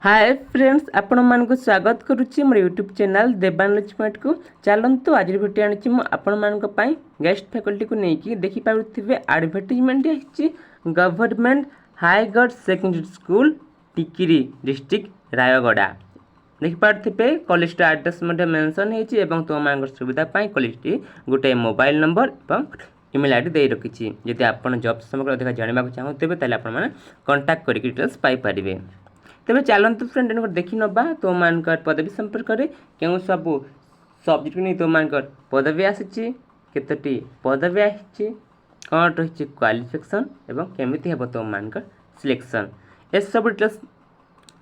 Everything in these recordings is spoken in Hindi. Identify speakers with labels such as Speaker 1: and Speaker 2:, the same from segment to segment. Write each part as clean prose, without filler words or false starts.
Speaker 1: हाय फ्रेंड्स आपण मानक स्वागत करुच्ची मोर यूट्यूब चैनल देवान लक्ष्मण को चलतु आज भिडियो आनी आपण मानक गेस्ट फैकल्टी को लेकिन देखी पारे एडवर्टाइजमेंट आसी government Haigarh secondary school Tikiri district Rayagada देखिपे कॉलेज एड्रेस मेंशन होती तुम मान सुविधा कॉलेज गोटे मोबाइल नंबर और इमेल आईडी दे रखी जदि आप जॉब संपर्क अधिक जानवा चाहते हैं आपने कांटेक्ट कर डिटेल्स पाइपर तेज चलतु फ्रेंड देखी नवा तुम मान पदवी संपर्क में क्यों सब सब्जेक्ट नहीं तुम मान पदवी आसी केतोटी पदवी आसी कौन रही क्वालिफिकेशन एवं केमिति हे तुम मान सिलेक्शन ए सब डिटेल्स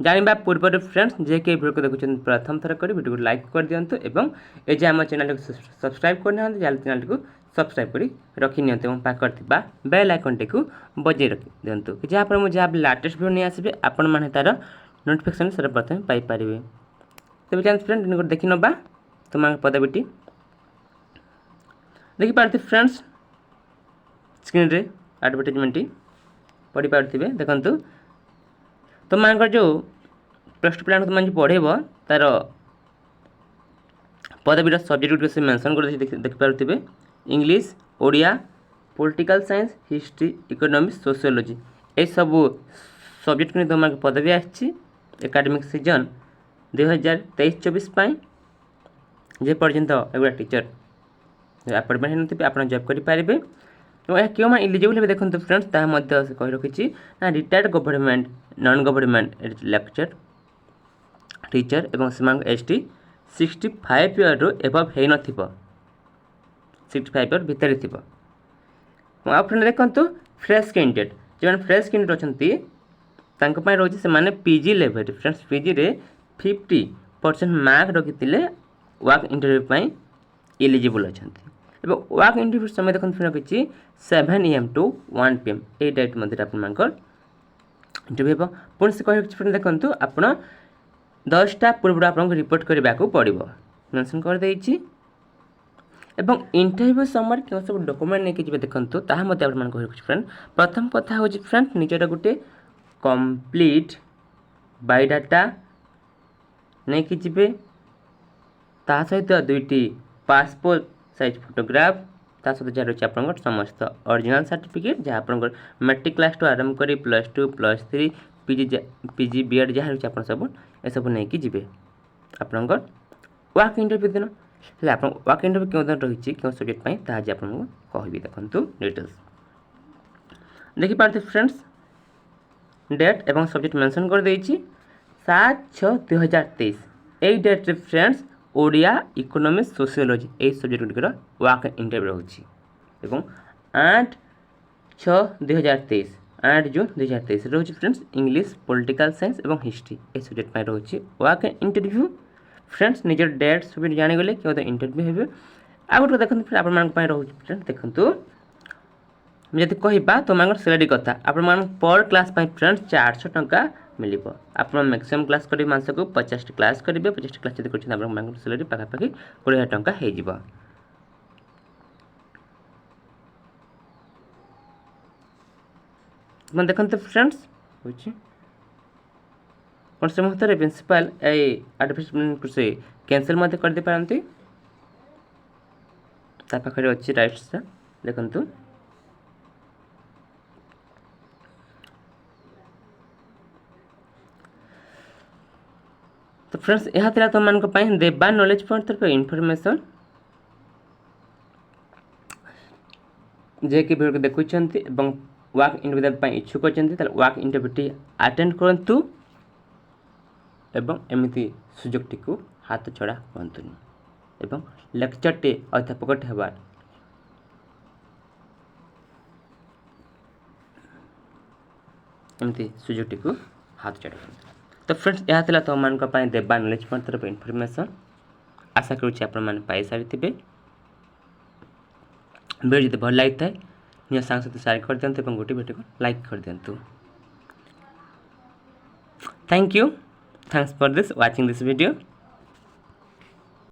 Speaker 1: जानवा पूर्व फ्रेंड्स जे के वीडियो को देखुं प्रथम थर कर वीडियो को लाइक कर दिंतु एवं ये जे आम चैनल को सब्सक्राइब करना चैनल को सब्सक्राइब कर रखी नियंतु पाखर थिबा बेल आइकन टी बजे रखी दिंतु जहाँपर मुझे जहाँ लाटेस्ट वीडियो नहीं आसबे आपण मैंने तार नोटिफिकेशन सर्वप्रथम पाइपर तेज चैनल फ्रेंड देखी नवा तुम पदवीटी देखिपारे फ्रेंड्स स्क्रीन रे एडवर्टाइजमेंट पढ़ी पारे देखु तुम मान जो प्लस टू प्लान तुम पढ़ेब तार पदवीर सब्जेक्ट से मेंशन कर देखिपारे English Odia political science history economics sociology ये सब सब्जेक्ट में तुम पदवी आसी एकेडमिक सीजन 2023-24 जे पर्यंत एगुड़ा टीचर अपॉइंटमेंट होते आप जॉब करेंगे क्यों मैं इलिजिबल देखो फ्रेंड्स कही रखी ना retired government non government lecture teacher एवं से एसटी 65 इयर रू एबव हो न 65 इयर भितर थी फ्रेंड देखो फ्रेश कैंडिडेट जो फ्रेश कैंडिडेट अच्छा रोचे से पीजी लेवल फ्रेंड्स पीजी रे 50% मार्क रखी वर्क इंटरव्यू इलिजिबल अच्छा वर्क इंटरव्यू समय देखो रखी 7 AM to 1 PM ये डेट मध्य इंटरव्यू हे पुणी से कही देखो आप 10टा पूर्व आपको रिपोर्ट करने को पड़ो मेंशन कर देछि एवं इंटरव्यू समय क्यों सब डॉक्यूमेंट नहीं कि देखो कही फ्रेंड प्रथम कथा हूँ फ्रेंड निजर गोटे कंप्लीट बायोडाटा नहीं कि जी ता सहित 2टी पासपोर्ट साइज फोटोग्राफ ता सहित जहाँ रही आप समस्त ओरिजिनल सर्टिफिकेट जहाँ आप मैट्रिक क्लास टू आरंभ कर +2 +3 पीजी बीएड जहाँ रही आप सब ये सब नहीं कि जी आपंकर वर्क इंटरव्यू दिन आप वर्क इंटरव्यू क्यों दिन रही क्यों सब्जेक्ट ताज आपको कहि देखु डिटेल्स देखिपारे फ्रेंड्स डेट एवं सब्जेक्ट मेंशन कर देछि 7/6/2023 यही डेट रे फ्रेंड्स ओडिया इकोनॉमिक्स सोशियोलॉजी यही सब्जेक्ट गुड़िकर वर्क इंटरव्यू रोचे एवं 8/6/2023 8 जून 2023 रोचे फ्रेंड्स इंग्लिश पॉलिटिकल साइंस एवं हिस्ट्री ये सब्जेक्ट रोचे वर्क इंटरव्यू फ्रेंड्स निजर डेट सब जानीगले क्यों इंटरव्यू हे आ गोटे देखते आप रोचे देखु जब कहवा तुम सैलरी कथा आप पर क्लास फ्रेंड्स 400 टंका मिल आप मैक्सिमम क्लास करेंगे मास को 50 क्लास करेंगे 50 क्लास जब कर सैलरी पाखापाखि 20,000 टंका हो देखते फ्रेंड्स कौन से मुहूर्त प्रिंसिपाल एडवर्टाइजमेंट से कैंसल कर दे पारती पाखे अच्छी राइट्स देखु तो फ्रेंड्स यह था तुम मान देवा नॉलेज पॉइंट तरफ इनफॉरमेशन जे कि वीडियो को देखुं वर्क इंटरव्यू इच्छुक अच्छा वर्क इंटरव्यू अटेंड करूँ एवं एमती सुजोग टी हाथ छड़ा करतुनि एवं लेक्चर टे अध्यापक हेबार एमती सुजोग टी हाथ छड़ा करतुनि तो फ्रेंड्स यह था तुम मान देवा नॉलेज पॉइंट तरफ इनफॉरमेशन आशा करुच्ची आपण पाई सारी वीडियो जब भल लगी था निज सांग सहित शेयर कर दिखाँ गोटे वीडियो को लाइक कर दिखाँ thank you thanks for this watching this video.